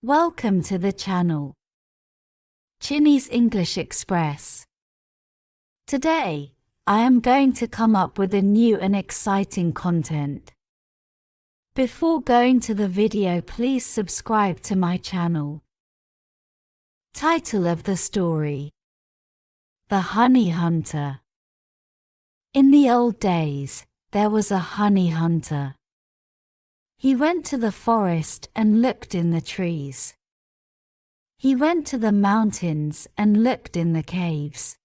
Welcome to the channel, Chinese English Express. Today, I am going to come up with a new and exciting content. Before going to the video, please subscribe to my channel. Title of the story: The Honey Hunter. In the old days, there was a honey hunter. He went to the forest and looked in the trees. He went to the mountains and looked in the caves.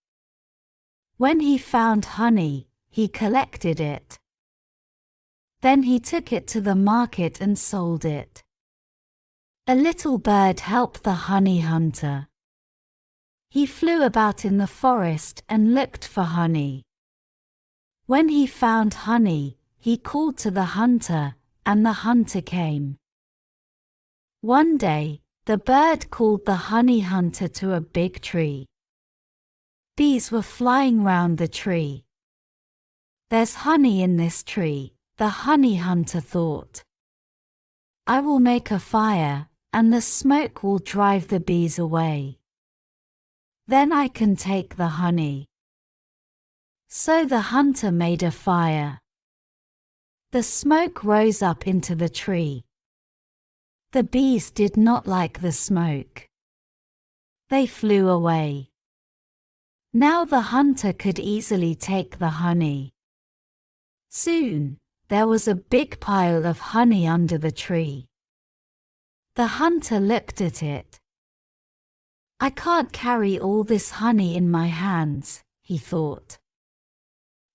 When he found honey, he collected it. Then he took it to the market and sold it. A little bird helped the honey hunter. He flew about in the forest and looked for honey. When he found honey, he called to the hunter, and the hunter came. One day, the bird called the honey hunter to a big tree. Bees were flying round the tree. "There's honey in this tree," the honey hunter thought. "I will make a fire, and the smoke will drive the bees away. Then I can take the honey." So the hunter made a fire. The smoke rose up into the tree. The bees did not like the smoke. They flew away. Now the hunter could easily take the honey. Soon, there was a big pile of honey under the tree. The hunter looked at it. "I can't carry all this honey in my hands," he thought.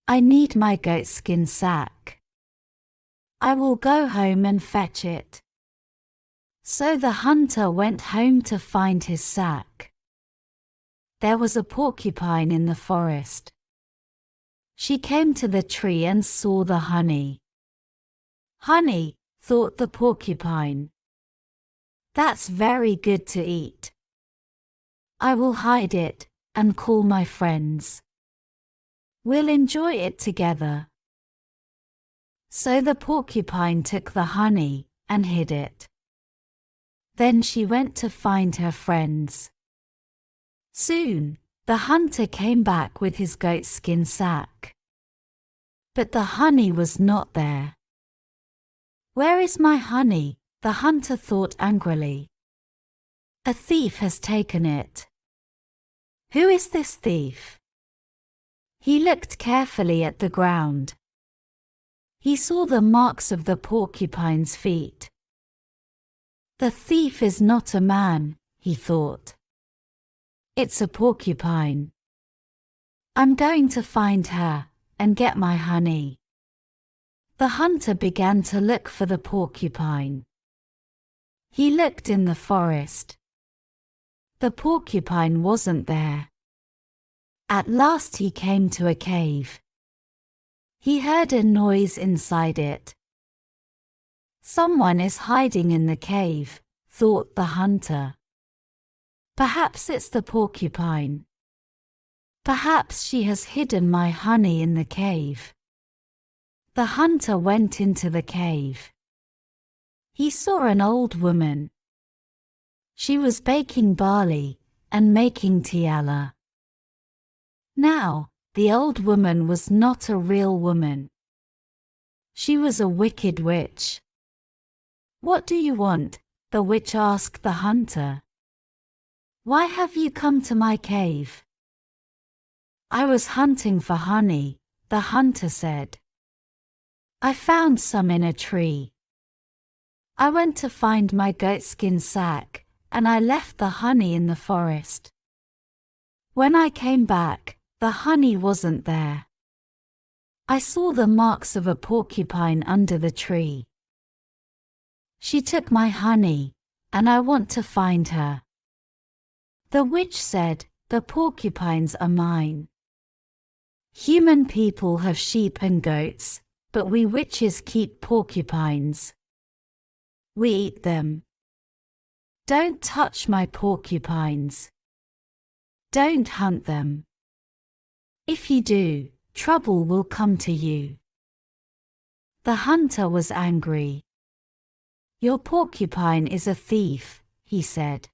"I need my goatskin sack. I will go home and fetch it." So the hunter went home to find his sack. There was a porcupine in the forest. She came to the tree and saw the honey. "Honey," thought the porcupine. "That's very good to eat. I will hide it and call my friends. We'll enjoy it together." So the porcupine took the honey and hid it. Then she went to find her friends. Soon, the hunter came back with his goatskin sack. But the honey was not there. "Where is my honey?" the hunter thought angrily. "A thief has taken it. Who is this thief?" He looked carefully at the ground. He saw the marks of the porcupine's feet. "The thief is not a man," he thought. "It's a porcupine. I'm going to find her and get my honey." The hunter began to look for the porcupine. He looked in the forest. The porcupine wasn't there. At last he came to a cave. He heard a noise inside it. "Someone is hiding in the cave," thought the hunter. "Perhaps it's the porcupine. Perhaps she has hidden my honey in the cave." The hunter went into the cave. He saw an old woman. She was baking barley and making tiala. Now, the old woman was not a real woman. She was a wicked witch. "What do you want?" the witch asked the hunter. "Why have you come to my cave?" "I was hunting for honey," the hunter said. "I found some in a tree. I went to find my goatskin sack, and I left the honey in the forest. When I came back, the honey wasn't there. I saw the marks of a porcupine under the tree. She took my honey, and I want to find her." The witch said, "The porcupines are mine. Human people have sheep and goats, but we witches keep porcupines. We eat them. Don't touch my porcupines. Don't hunt them. If you do, trouble will come to you." The hunter was angry. "Your porcupine is a thief," he said.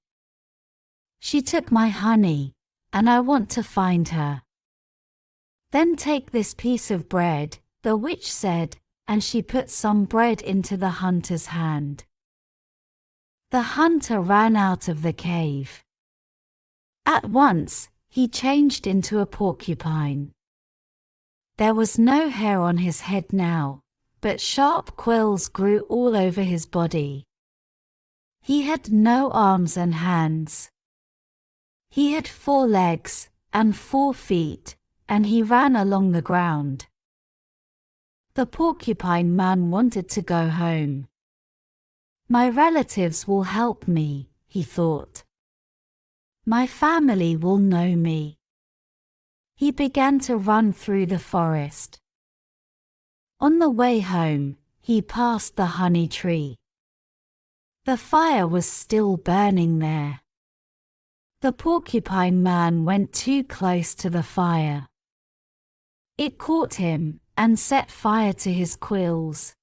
She took my honey, and I want to find her. Then take this piece of bread, the witch said, and she put some bread into the hunter's hand. The hunter ran out of the cave. At once, he changed into a porcupine. There was no hair on his head now, but sharp quills grew all over his body. He had no arms and hands. He had 4 legs and 4 feet, and he ran along the ground. The porcupine man wanted to go home. My relatives will help me, he thought. My family will know me. He began to run through the forest. On the way home, he passed the honey tree. The fire was still burning there. The porcupine man went too close to the fire. It caught him and set fire to his quills.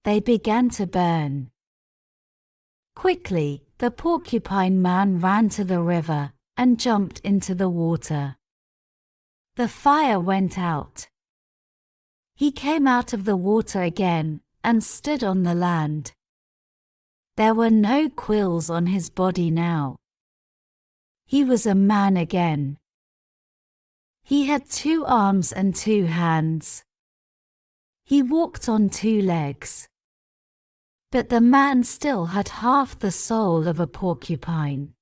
They began to burn. Quickly, the porcupine man ran to the river and jumped into the water. The fire went out. He came out of the water again and stood on the land. There were no quills on his body now. He was a man again. He had 2 arms and 2 hands. He walked on 2 legs. But the man still had half the soul of a porcupine.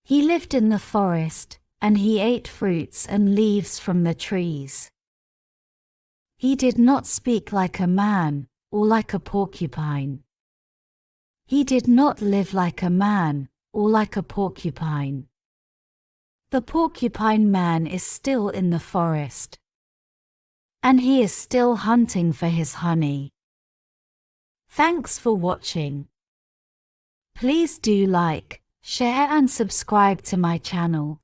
He lived in the forest, and he ate fruits and leaves from the trees. He did not speak like a man, or like a porcupine. He did not live like a man, or like a porcupine. The porcupine man is still in the forest. And he is still hunting for his honey. Thanks for watching. Please do like, share and subscribe to my channel.